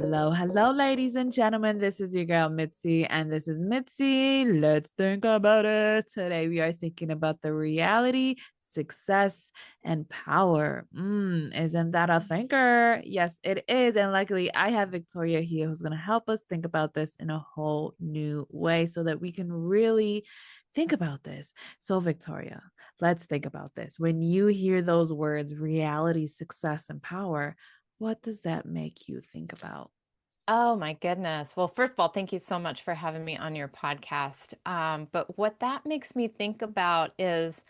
Hello, hello, ladies and gentlemen. This is your girl Mitzi, and this is Mitzi. Let's think about it. Today, we are thinking about the reality, success, and power. Isn't that a thinker? Yes, it is. And luckily, I have Victoria here who's going to help us think about this in a whole new way so that we can really think about this. So, Victoria, let's think about this. When you hear those words, reality, success, and power, what does that make you think about? Oh my goodness. Well, first of all, thank you so much for having me on your podcast. But what that makes me think about is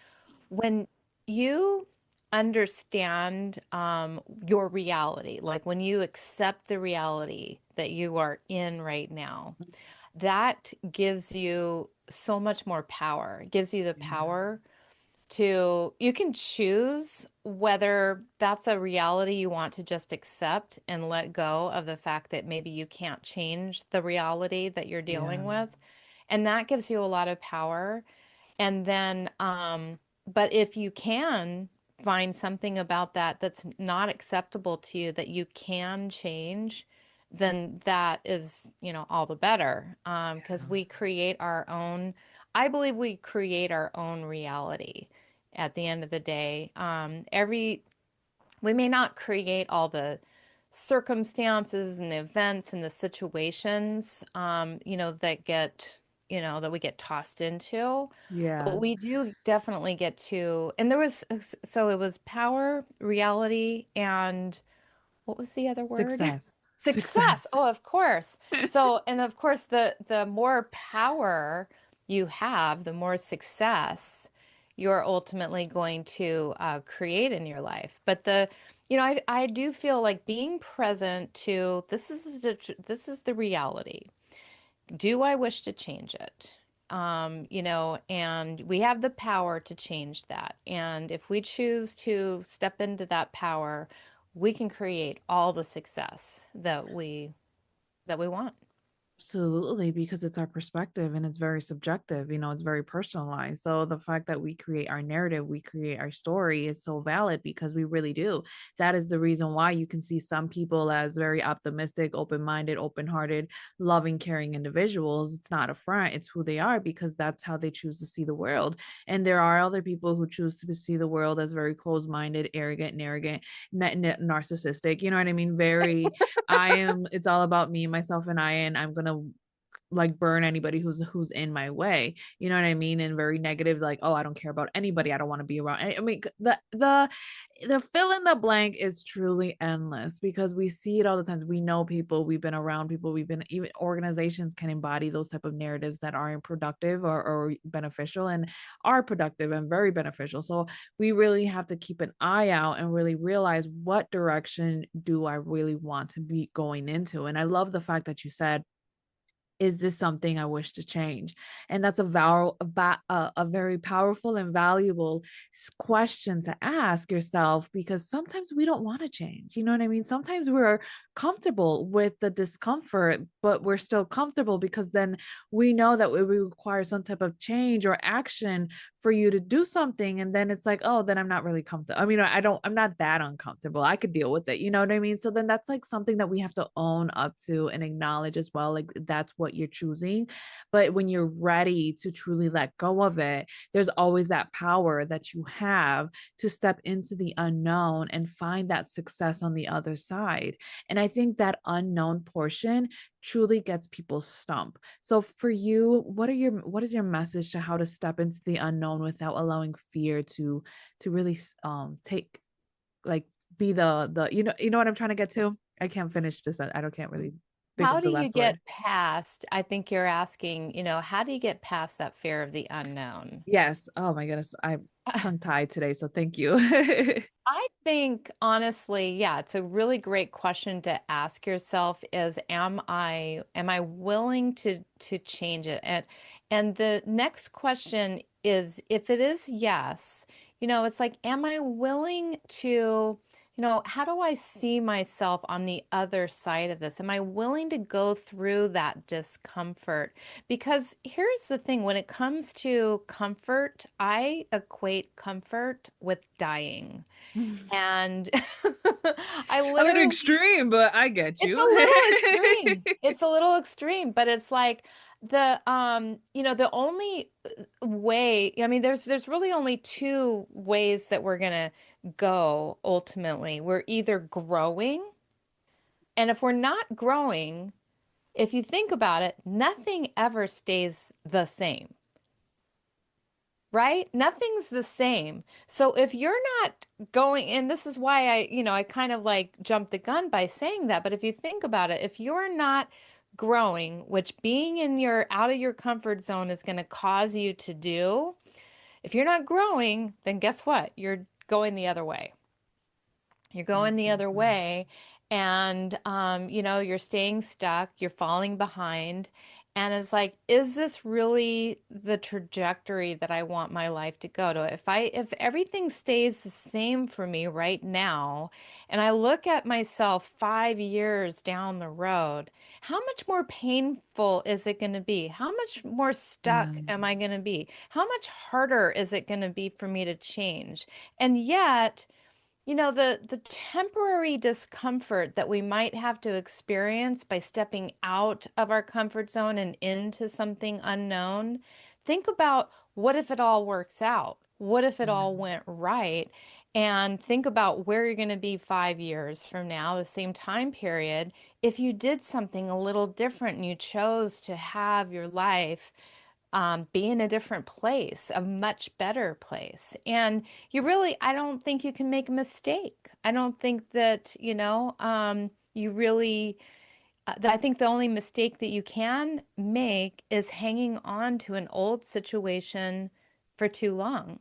when you understand your reality, like when you accept the reality that you are in right now, that gives you so much more power. It gives you the Yeah. power to you can choose whether that's a reality you want to just accept and let go of the fact that maybe you can't change the reality that you're Yeah. dealing with. And that gives you a lot of power. And then, but if you can find something about that that's not acceptable to you that you can change, then that is, all the better. Because we create our own, I believe we create our own reality at the end of the day. We may not create all the circumstances and the events and the situations, that we get tossed into. But Yeah. we do definitely get to, and there was, so it was power, reality, and what was the other word? Success. Success. Success. Oh, of course. So, and of course, the more power you have, the more success you're ultimately going to create in your life. But I do feel like being present to this is the reality. Do I wish to change it? And we have the power to change that. And if we choose to step into that power, we can create all the success that we want. Absolutely, because it's our perspective and it's very subjective, it's very personalized. So the fact that we create our narrative, we create our story is so valid because we really do. That is the reason why you can see some people as very optimistic, open-minded, open-hearted, loving, caring individuals. It's not a front, it's who they are because that's how they choose to see the world. And there are other people who choose to see the world as very closed-minded, arrogant, narcissistic. You know what I mean? Very it's all about me, myself, and I, and I'm gonna like burn anybody who's in my way. You know what I mean? And very negative, like, oh, I don't care about anybody. I don't want to be around. I mean, the fill in the blank is truly endless because we see it all the times. We know people, we've been around people, we've been even organizations can embody those type of narratives that aren't productive or beneficial and are productive and very beneficial. So we really have to keep an eye out and really realize what direction do I really want to be going into. And I love the fact that you said, is this something I wish to change? And that's a very powerful and valuable question to ask yourself because sometimes we don't want to change. You know what I mean? Sometimes we're comfortable with the discomfort, but we're still comfortable because then we know that we require some type of change or action for you to do something. And then it's like, oh, then I'm not really comfortable. I mean, I'm not that uncomfortable. I could deal with it. You know what I mean? So then that's like something that we have to own up to and acknowledge as well. Like that's what you're choosing. But when you're ready to truly let go of it, there's always that power that you have to step into the unknown and find that success on the other side. And I think that unknown portion truly gets people stumped. So for you, what is your message to how to step into the unknown without allowing fear to really take like be the you know what I'm trying to get to? I can't finish this. I don't can't really think How of do the you last word. get past, I think you're asking, how do you get past that fear of the unknown? Yes. Oh my goodness. I'm tongue tied today, so thank you. I think honestly, yeah, it's a really great question to ask yourself is am I willing to change it? And the next question is if it is yes, it's like am I willing to how do I see myself on the other side of this? Am I willing to go through that discomfort? Because here's the thing, when it comes to comfort, I equate comfort with dying. And I A little literally, extreme, but I get it's a you. little extreme. It's a little extreme, but it's like the only way, I mean, there's really only two ways that we're gonna go ultimately. We're either growing, and if we're not growing, if you think about it, nothing ever stays the same, right? Nothing's the same. So if you're not going, and this is why I kind of like jumped the gun by saying that, but if you think about it, if you're not growing, which being in your out of your comfort zone is going to cause you to do, if you're not growing, then guess what? You're going the other way. You're going the other Exactly. way, and you're staying stuck, you're falling behind, and it's like, is this really the trajectory that I want my life to go to? If everything stays the same for me right now, and I look at myself 5 years down the road, how much more painful is it going to be? How much more Yeah. stuck am I going to be? How much harder is it going to be for me to change? And yet, the temporary discomfort that we might have to experience by stepping out of our comfort zone and into something unknown, think about, what if it all works out? What if it Yeah. all went right? And think about where you're going to be 5 years from now, the same time period, if you did something a little different and you chose to have your life be in a different place, a much better place. And I don't think you can make a mistake. I don't think that, you really, I think the only mistake that you can make is hanging on to an old situation for too long.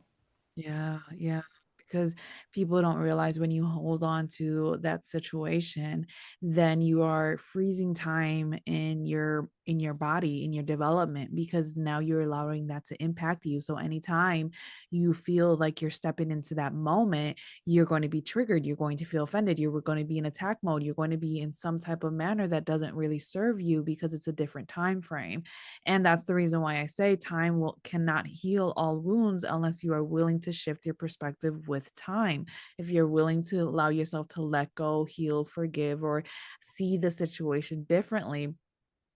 Yeah, yeah. Because people don't realize when you hold on to that situation, then you are freezing time in your body, in your development, because now you're allowing that to impact you. So anytime you feel like you're stepping into that moment, you're going to be triggered, you're going to feel offended, you're going to be in attack mode, you're going to be in some type of manner that doesn't really serve you because it's a different time frame. And that's the reason why I say time will cannot heal all wounds unless you are willing to shift your perspective with time. If you're willing to allow yourself to let go, heal, forgive, or see the situation differently,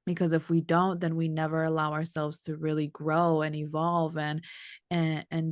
because if we don't, then we never allow ourselves to really grow and evolve and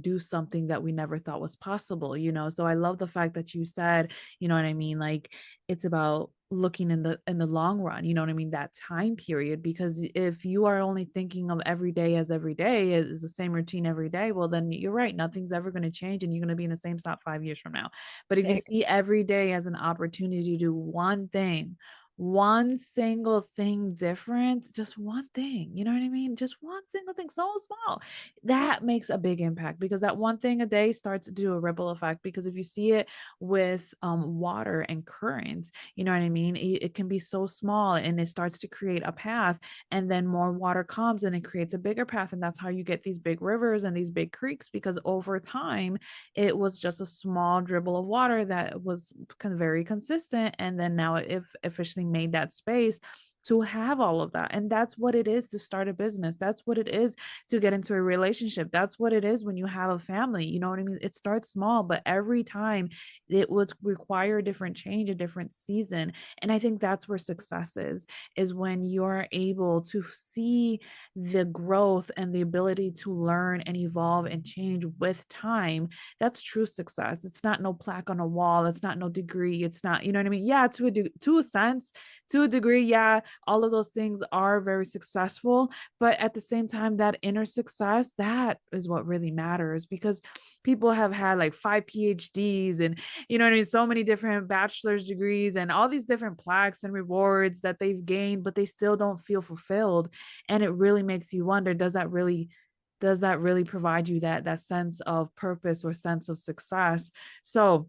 do something that we never thought was possible, so I love the fact that you said, you know what I mean, like, it's about looking in the long run, you know what I mean, that time period, because if you are only thinking of every day as every day is the same routine every day, well, then you're right, nothing's ever going to change and you're going to be in the same spot 5 years from now. But if you see every day as an opportunity to do one thing, one single thing different, just one thing, you know what I mean? Just one single thing, so small. That makes a big impact because that one thing a day starts to do a ripple effect. Because if you see it with water and currents, you know what I mean? It can be so small and it starts to create a path, and then more water comes and it creates a bigger path. And that's how you get these big rivers and these big creeks, because over time, it was just a small dribble of water that was very consistent, and then now it officially made that space to have all of that. And that's what it is to start a business. That's what it is to get into a relationship. That's what it is when you have a family. You know what I mean? It starts small, but every time it would require a different change, a different season. And I think that's where success is when you're able to see the growth and the ability to learn and evolve and change with time. That's true success. It's not no plaque on a wall. It's not no degree. It's not, you know what I mean? Yeah, to a sense, to a degree, yeah, all of those things are very successful. But at the same time, that inner success, that is what really matters, because people have had like 5 PhDs and, you know what I mean, so many different bachelor's degrees and all these different plaques and rewards that they've gained, but they still don't feel fulfilled. And it really makes you wonder, does that really provide you that sense of purpose or sense of success? So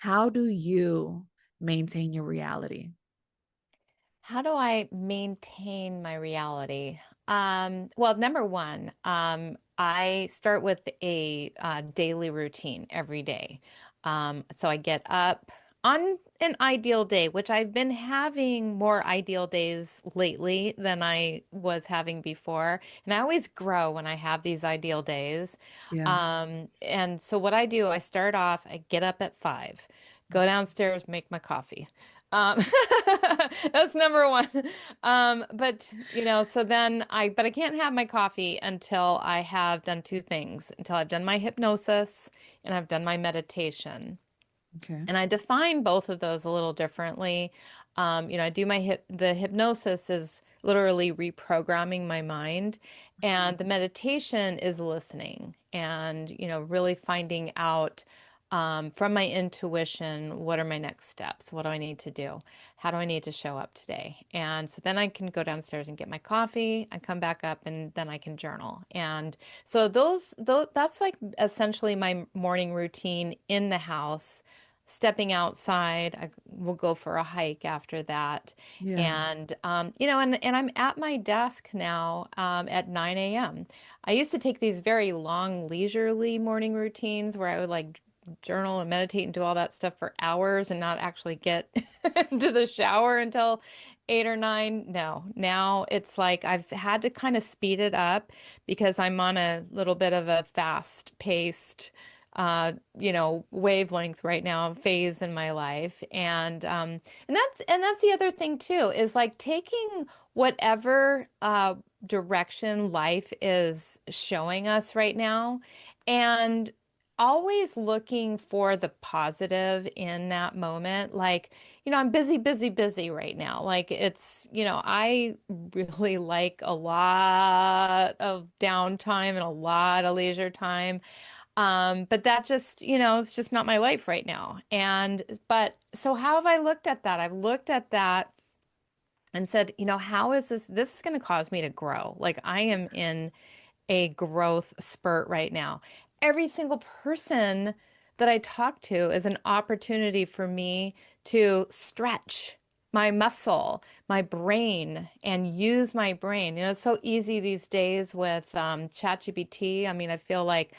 how do you maintain your reality? How do I maintain my reality? Well, number one, I start with a daily routine every day. So I get up. on an ideal day, which I've been having more ideal days lately than I was having before, and I always grow when I have these ideal days. Yeah. And so what I do, I start off, I get up at 5, go downstairs, make my coffee. Um, that's number one. But so then but I can't have my coffee until I have done two things, until I've done my hypnosis and I've done my meditation. Okay. And I define both of those a little differently. I do the hypnosis is literally reprogramming my mind, and the meditation is listening and, really finding out from my intuition, what are my next steps? What do I need to do? How do I need to show up today? And so then I can go downstairs and get my coffee. I come back up and then I can journal. And so those that's like essentially my morning routine in the house. Stepping outside, I will go for a hike after that. Yeah. And and I'm at my desk now at 9 a.m. I used to take these very long leisurely morning routines where I would like journal and meditate and do all that stuff for hours and not actually get into the shower until 8 or 9. No, now it's like I've had to kind of speed it up because I'm on a little bit of a fast-paced wavelength right now, phase in my life. And that's the other thing too, is like taking whatever direction life is showing us right now and always looking for the positive in that moment. Like, I'm busy, busy, busy right now. Like I really like a lot of downtime and a lot of leisure time. But that just, it's just not my life right now. But so how have I looked at that? I've looked at that and said, how is this? This is going to cause me to grow. Like I am in a growth spurt right now. Every single person that I talk to is an opportunity for me to stretch my muscle, my brain, and use my brain. It's so easy these days with ChatGPT. I mean, I feel like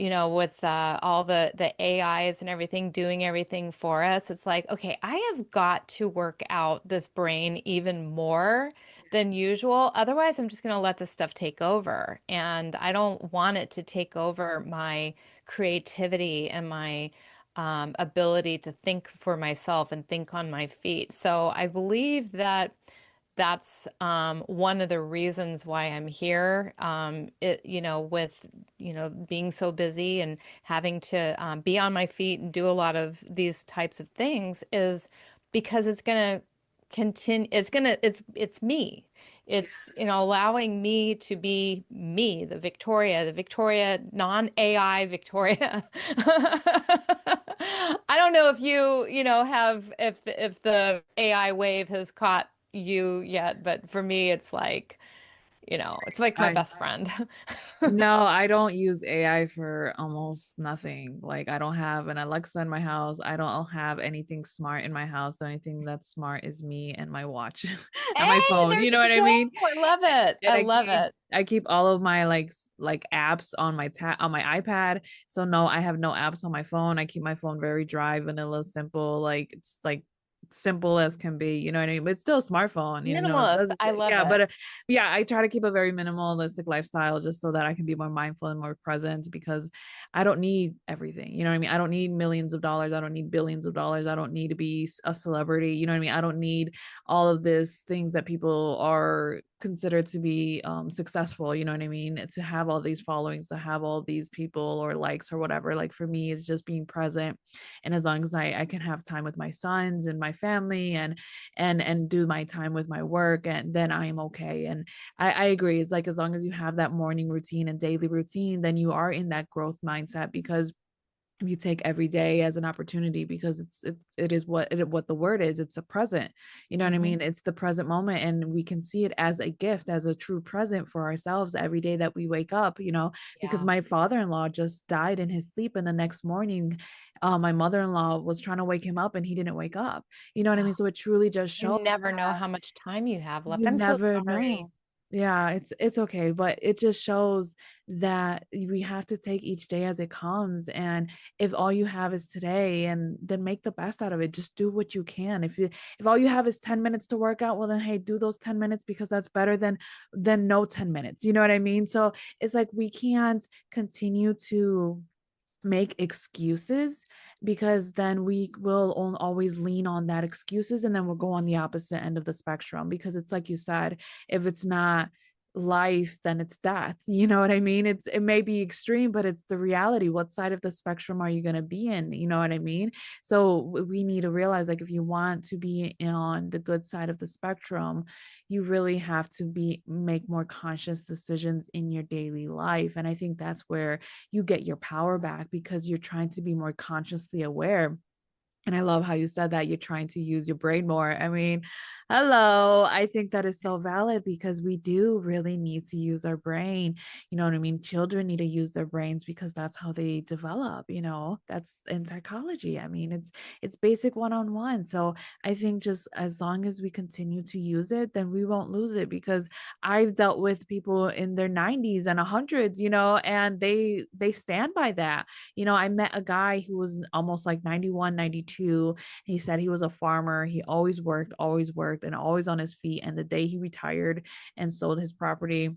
with all the AIs and everything doing everything for us, it's like, okay, I have got to work out this brain even more than usual. Otherwise, I'm just going to let this stuff take over. And I don't want it to take over my creativity and my ability to think for myself and think on my feet. So I believe that that's one of the reasons why I'm here. With being so busy and having to be on my feet and do a lot of these types of things is because it's gonna continue. It's me. It's allowing me to be me, the Victoria non-AI Victoria. I don't know if have if the AI wave has caught you yet, but for me, it's like my I best friend. No, I don't use AI for almost nothing. Like I don't have an Alexa in my house. I don't have anything smart in my house. The only thing that's smart is me and my watch and my Hey, phone. there You know you what I go. mean? I love it. And I I love keep it. I keep all of my like apps on on my iPad. So no, I have no apps on my phone. I keep my phone very dry, vanilla, simple. Like it's like simple as can be. You know what I mean? But it's still a smartphone. It Minimalist. does. I love Yeah, it. but yeah, I try to keep a very minimalistic lifestyle just so that I can be more mindful and more present because I don't need everything. You know what I mean? I don't need millions of dollars. I don't need billions of dollars. I don't need to be a celebrity. You know what I mean? I don't need all of these things that people are considered to be successful. You know what I mean? To have all these followings, to have all these people or likes or whatever. Like for me, it's just being present. And as long as I can have time with my sons and my family and do my time with my work, and then I am okay. And I agree. It's like as long as you have that morning routine and daily routine, then you are in that growth mindset because you take every day as an opportunity because it is what the word is. It's a present. You know what I Hmm. mean? It's the present moment, and we can see it as a gift, as a true present for ourselves every day that we wake up. Because Yeah. my father-in-law just died in his sleep, and the next morning, my mother-in-law was trying to wake him up, and he didn't wake up. You know what I mean? Oh, So it truly just you shows never know that how much time you have left. you I'm so never sorry. know. Yeah, it's okay, but it just shows that we have to take each day as it comes. And if all you have is today, and then make the best out of it. Just do what you can. If all you have is 10 minutes to work out, well then hey, do those 10 minutes, because that's better than no 10 minutes. You know what I mean? So it's like we can't continue to make excuses, because then we will always lean on that excuses, and then we'll go on the opposite end of the spectrum, because it's like you said, if it's not life, then it's death. You know what I mean? It may be extreme, but it's the reality. What side of the spectrum are you going to be in? You know what I mean? So we need to realize, like, if you want to be on the good side of the spectrum, you really have to be make more conscious decisions in your daily life. And I think that's where you get your power back, because you're trying to be more consciously aware. And I love how you said that you're trying to use your brain more. I mean, hello. I think that is so valid, because we do really need to use our brain. You know what I mean? Children need to use their brains, because that's how they develop, That's in psychology. I mean, it's basic one-on-one. So I think just as long as we continue to use it, then we won't lose it, because I've dealt with people in their 90s and 100s, and they stand by that. I met a guy who was almost like 91, 92. He said he was a farmer. He always worked, and always on his feet. And the day he retired and sold his property,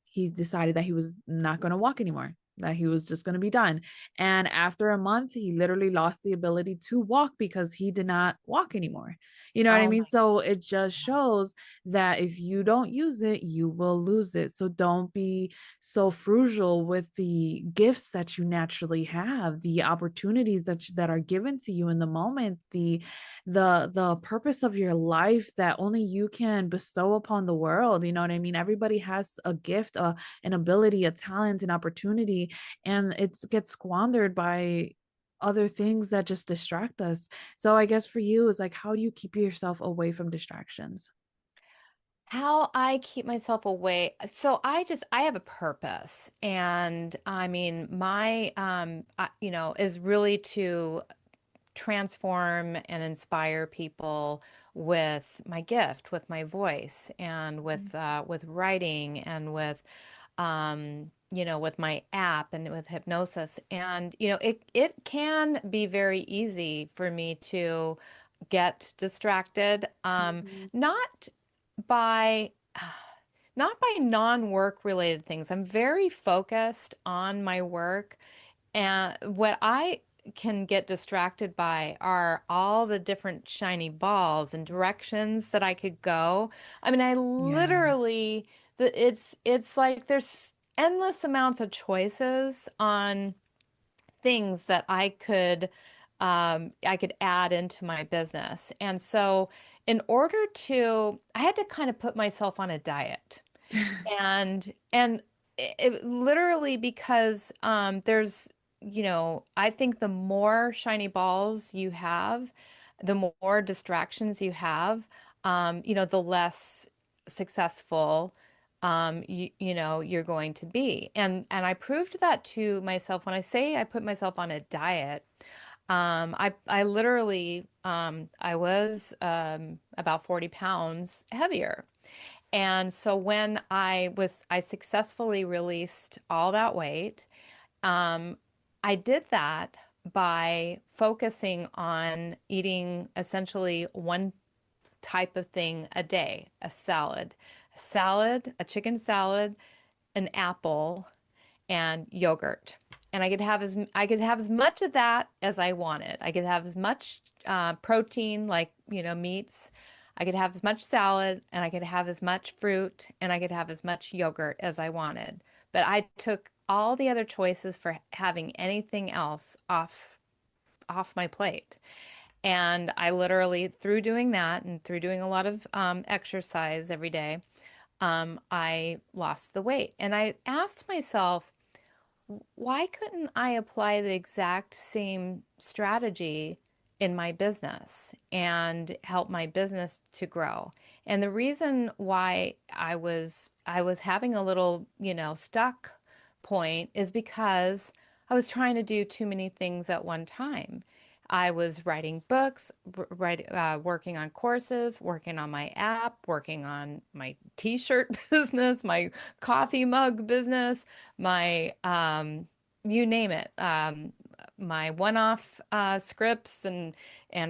he decided that he was not going to walk anymore, that he was just going to be done. And after a month, he literally lost the ability to walk, because he did not walk anymore. You know what I Oh mean? my So it just God. shows that if you don't use it, you will lose it. So don't be so frugal with the gifts that you naturally have, the opportunities that are given to you in the moment, the purpose of your life that only you can bestow upon the world. You know what I mean? Everybody has a gift, an ability, a talent, an opportunity, and it gets squandered by other things that just distract us. So I guess for you is like, how do you keep yourself away from distractions? How I keep myself away. So I have a purpose. And I mean, my, is really to transform and inspire people with my gift, with my voice, and with writing, and with my app, and with hypnosis. And it can be very easy for me to get distracted, Mhm. not by not by non-work related things. I'm very focused on my work, and what I can get distracted by are all the different shiny balls and directions that I could go. I mean, I Yeah. literally, it's like there's endless amounts of choices on things that I could add into my business. And so in order I had to kind of put myself on a diet. And literally, because I think the more shiny balls you have, the more distractions you have, the less successful you're going to be. And I proved that to myself when I say I put myself on a diet. I literally I was about 40 pounds heavier. And so when I successfully released all that weight, um, I did that by focusing on eating essentially one type of thing a day, a chicken salad, an apple, and yogurt. And I could have as much of that as I wanted. I could have as much protein, like meats. I could have as much salad, and I could have as much fruit, and I could have as much yogurt as I wanted. But I took all the other choices for having anything else off my plate. And I literally, through doing that and through doing a lot of exercise every day, I lost the weight. And I asked myself, why couldn't I apply the exact same strategy in my business and help my business to grow? And the reason why I was having a little, stuck point is because I was trying to do too many things at one time. I was writing books, working on courses, working on my app, working on my t-shirt business, my coffee mug business, my you name it, my one-off scripts and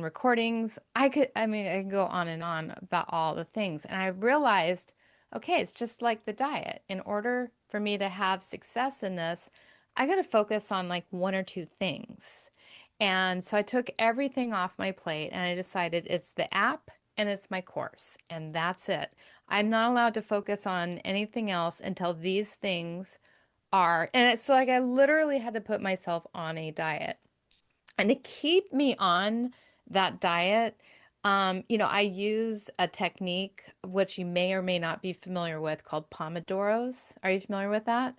recordings. I mean, I could go on and on about all the things. And I realized, okay, it's just like the diet. In order for me to have success in this, I got to focus on like one or two things. And so I took everything off my plate and I decided it's the app and it's my course, and that's it. I'm not allowed to focus on anything else until these things are. And it's so like I literally had to put myself on a diet. And to keep me on that diet, I use a technique which you may or may not be familiar with called Pomodoros. Are you familiar with that?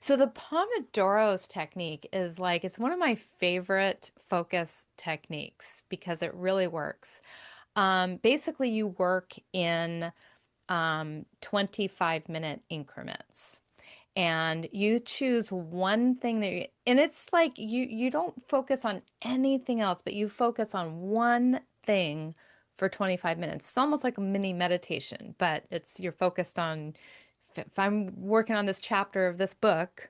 So the Pomodoros technique is like, it's one of my favorite focus techniques because it really works. Basically, you work in 25-minute increments and you choose one thing and it's like you don't focus on anything else, but you focus on one thing for 25 minutes. It's almost like a mini meditation, but it's you're focused on if I'm working on this chapter of this book,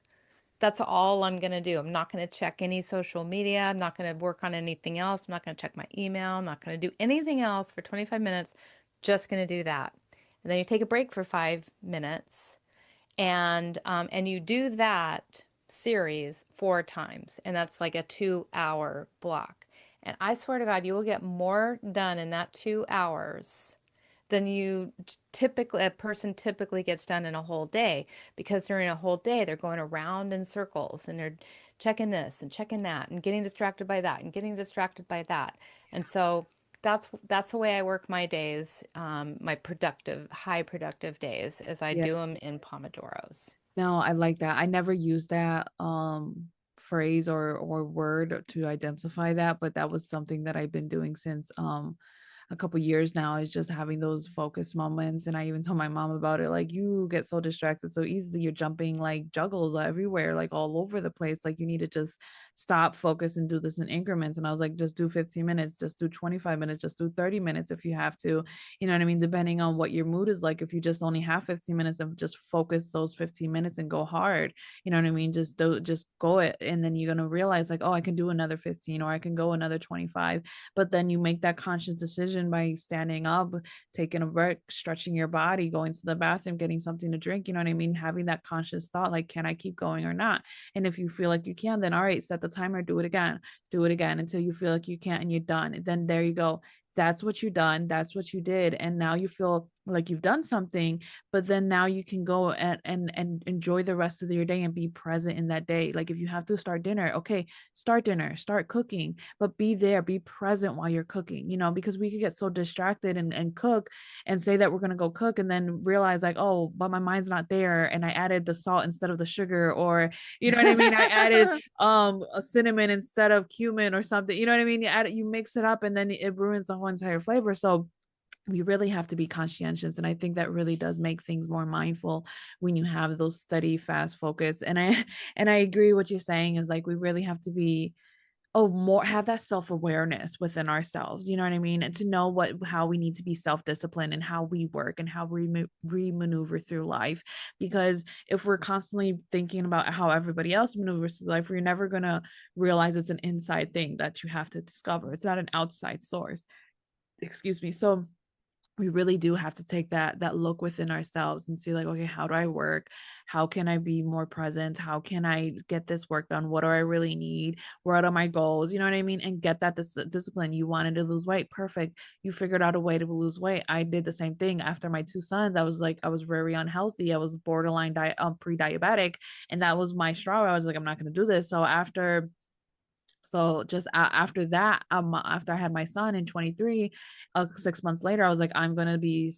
that's all I'm going to do. I'm not going to check any social media. I'm not going to work on anything else. I'm not going to check my email. I'm not going to do anything else for 25 minutes. Just going to do that. And then you take a break for 5 minutes and you do that series 4 times, and that's like a 2 hour block. And I swear to God, you will get more done in that 2 hours than you typically a person typically gets done in a whole day because during a whole day they're going around in circles and they're checking this and checking that and getting distracted by that and getting distracted by that. And so that's the way I work my days, my productive, high productive days, as I Yeah. do them in Pomodoros. No, I like that. I never used that phrase or word to identify that, but that was something that I've been doing since a couple years now, is just having those focus moments. And I even told my mom about it, like, you get so distracted so easily, you're jumping like juggles everywhere, like all over the place, like you need to just stop, focus, and do this in increments. And I was like, just do 15 minutes, just do 25 minutes, just do 30 minutes if you have to, you know what I mean, depending on what your mood is like. If you just only have 15 minutes, and just focus those 15 minutes and go hard, you know what I mean, just go it. And then you're going to realize like, oh, I can do another 15, or I can go another 25. But then you make that conscious decision by standing up, taking a break, stretching your body, going to the bathroom, getting something to drink, you know what I mean, having that conscious thought like, can I keep going or not? And if you feel like you can, then all right, set the timer, do it again until you feel like you can't and you're done. Then there you go, that's what you done, that's what you did, and now you feel like you've done something. But then now you can go and enjoy the rest of your day and be present in that day. Like if you have to start dinner, okay, start dinner, start cooking, but be there, be present while you're cooking, you know, because we could get so distracted and cook and say that we're going to go cook and then realize like, oh, but my mind's not there and I added the salt instead of the sugar, or you know what I mean, I added a cinnamon instead of cumin or something, you know what I mean, you mix it up and then it ruins the whole entire flavor. So we really have to be conscientious, and I think that really does make things more mindful when you have those steady fast focus. And I agree what you're saying is like we really have to be, oh, more, have that self-awareness within ourselves, you know what I mean, and to know what how we need to be self-disciplined and how we work and how we maneuver through life. Because if we're constantly thinking about how everybody else maneuvers through life, we're never going to realize it's an inside thing that you have to discover. It's not an outside source, excuse me. So we really do have to take that look within ourselves and see like, okay, how do I work, how can I be more present, how can I get this work done, what do I really need, what are my goals, you know what I mean, and get that discipline. You wanted to lose weight, perfect, you figured out a way to lose weight. I did the same thing after my two sons. I was like, I was very unhealthy, I was borderline pre-diabetic, and that was my straw. I was like, I'm not going to do this. So just after that, after I had my son in 23, 6 months later, I was like, I'm gonna be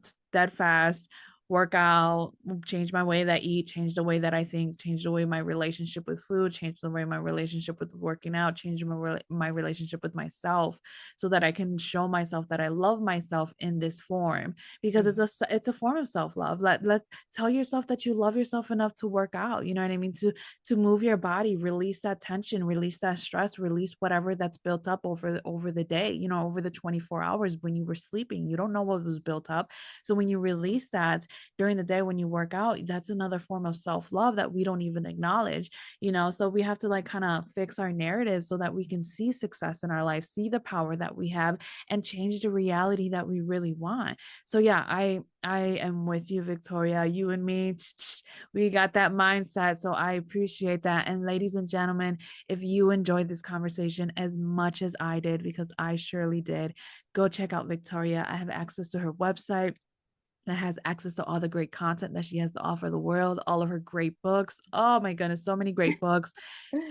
steadfast work out, change my way that I eat, change the way that I think, change the way my relationship with food, change the way my relationship with working out, change my relationship with myself, so that I can show myself that I love myself in this form, because Mhm. it's a form of self-love. Let's tell yourself that you love yourself enough to work out, you know what I mean? To move your body, release that tension, release that stress, release whatever that's built up over the day, you know, over the 24 hours when you were sleeping. You don't know what was built up. So when you release that during the day when you work out, that's another form of self-love that we don't even acknowledge, you know. So we have to like kind of fix our narrative so that we can see success in our life, see the power that we have, and change the reality that we really want. So yeah, I am with you, Victoria. You and me, we got that mindset. So I appreciate that. And ladies and gentlemen, if you enjoyed this conversation as much as I did, because I surely did, go check out Victoria. I have access to her website that has access to all the great content that she has to offer the world, all of her great books. Oh my goodness, so many great books,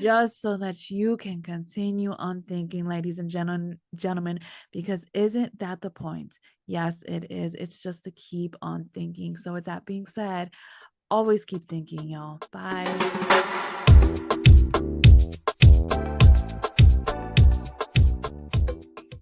just so that you can continue on thinking, ladies and gentlemen, because isn't that the point? Yes, it is. It's just to keep on thinking. So, with that being said, always keep thinking, y'all. Bye.